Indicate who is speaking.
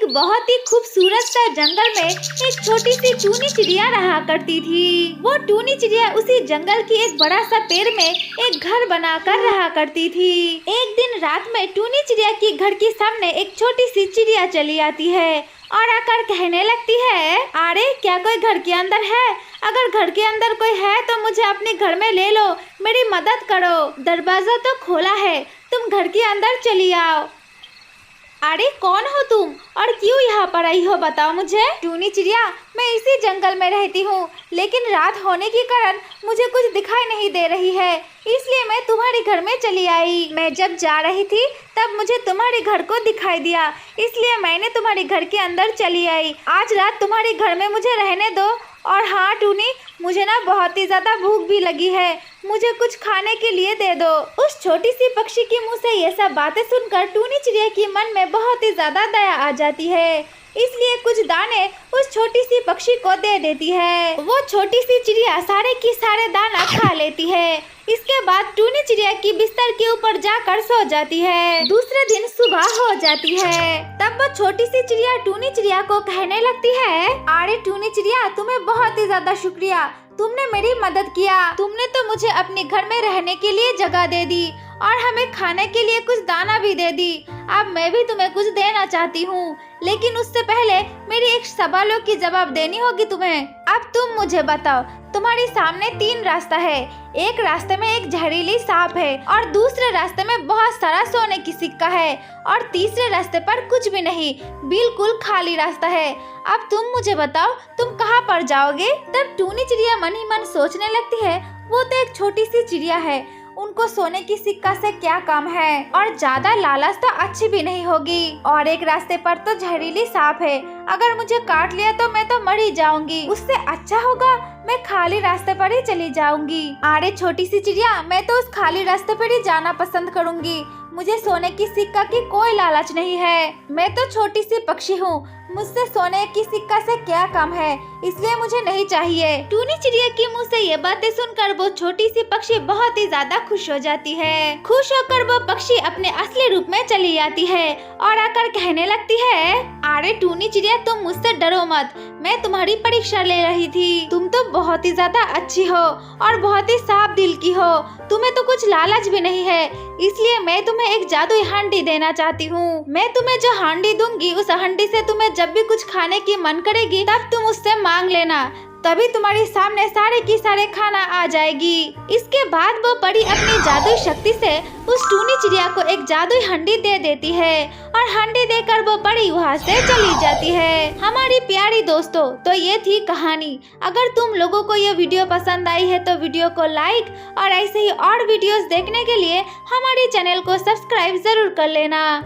Speaker 1: बहुत ही खूबसूरत सा जंगल में एक छोटी सी टूनी चिड़िया रहा करती थी। वो टूनी चिड़िया उसी जंगल की एक बड़ा सा पेड़ में एक घर बनाकर रहा करती थी। एक दिन रात में टूनी चिड़िया की घर के सामने एक छोटी सी चिड़िया चली आती है और आकर कहने लगती है, अरे क्या कोई घर के अंदर है? अगर घर के अंदर कोई है तो मुझे अपने घर में ले लो, मेरी मदद करो। दरवाजा तो खोला है, तुम घर के अंदर चली आओ। अरे कौन हो तुम और क्यों यहाँ पर आई हो, बताओ मुझे। टूनी चिड़िया, मैं इसी जंगल में रहती हूँ, लेकिन रात होने के कारण मुझे कुछ दिखाई नहीं दे रही है, इसलिए मैं तुम्हारे घर में चली आई। मैं जब जा रही थी तब मुझे तुम्हारे घर को दिखाई दिया, इसलिए मैंने तुम्हारे घर के अंदर चली आई। आज रात तुम्हारे घर में मुझे रहने दो। और हाँ टूनी, मुझे ना बहुत ही ज़्यादा भूख भी लगी है, मुझे कुछ खाने के लिए दे दो। उस छोटी सी पक्षी के मुंह से ये सब बातें सुनकर टूनी चिड़िया के मन में बहुत ही ज़्यादा दया आ जाती है, इसलिए कुछ दाने उस छोटी सी पक्षी को दे देती है। वो छोटी सी चिड़िया सारे की सारे दाना खा लेती है। इसके बाद टूनी चिड़िया की बिस्तर के ऊपर जाकर सो जाती है। दूसरे दिन सुबह हो जाती है, तब वो छोटी सी चिड़िया टूनी चिड़िया को कहने लगती है, अरे टूनी चिड़िया, तुम्हें बहुत ही ज्यादा शुक्रिया, तुमने मेरी मदद किया। तुमने तो मुझे अपने घर में रहने के लिए जगह दे दी और हमें खाने के लिए कुछ दाना भी दे दी। अब मैं भी तुम्हें कुछ देना चाहती हूँ, लेकिन उससे पहले मेरी एक सवालों की जवाब देनी होगी तुम्हें। अब तुम मुझे बताओ, तुम्हारे सामने 3 रास्ता है। एक रास्ते में एक जहरीली सांप है और दूसरे रास्ते में बहुत सारा सोने की सिक्का है और तीसरे रास्ते पर कुछ भी नहीं, बिल्कुल खाली रास्ता है। अब तुम मुझे बताओ, तुम कहाँ पर जाओगे? तब टूनी चिड़िया मन ही मन सोचने लगती है, वो तो एक छोटी सी चिड़िया है, उनको सोने की सिक्का से क्या काम है, और ज्यादा लालच तो अच्छी भी नहीं होगी। और एक रास्ते पर तो जहरीली सांप है, अगर मुझे काट लिया तो मैं तो मर ही जाऊंगी। उससे अच्छा होगा मैं खाली रास्ते पर ही चली जाऊंगी। अरे छोटी सी चिड़िया, मैं तो उस खाली रास्ते पर ही जाना पसंद करूंगी, मुझे सोने की सिक्का की कोई लालच नहीं है। मैं तो छोटी सी पक्षी हूँ, मुझसे सोने की सिक्का से क्या काम है, इसलिए मुझे नहीं चाहिए। टूनी चिड़िया के मुंह से ये बातें सुनकर वो छोटी सी पक्षी बहुत ही ज्यादा खुश हो जाती है। खुश होकर वो पक्षी अपने असली रूप में चली जाती है और आकर कहने लगती है, अरे टूनी चिड़िया, तुम मुझसे डरो मत, मैं तुम्हारी परीक्षा ले रही थी। तुम तो बहुत ही ज्यादा अच्छी हो और बहुत ही साफ दिल की हो, तुम्हें तो कुछ लालच भी नहीं है, इसलिए मैं तुम्हें एक जादुई हांडी देना चाहती हूँ। मैं तुम्हें जो हांडी दूंगी, उस हांडी से तुम्हें जब भी कुछ खाने की मन करेगी तब तुम उससे मांग लेना, तभी तुम्हारे सामने सारे की सारे खाना आ जाएगी। इसके बाद वो परी अपनी जादुई शक्ति से उस टूनी चिड़िया को एक जादुई हंडी दे देती है और हंडी देकर वो परी वहाँ से चली जाती है। हमारी प्यारी दोस्तों, तो ये थी कहानी। अगर तुम लोगों को ये वीडियो पसंद आई है तो वीडियो को लाइक और ऐसे ही और वीडियोस देखने के लिए हमारे चैनल को सब्सक्राइब जरूर कर लेना।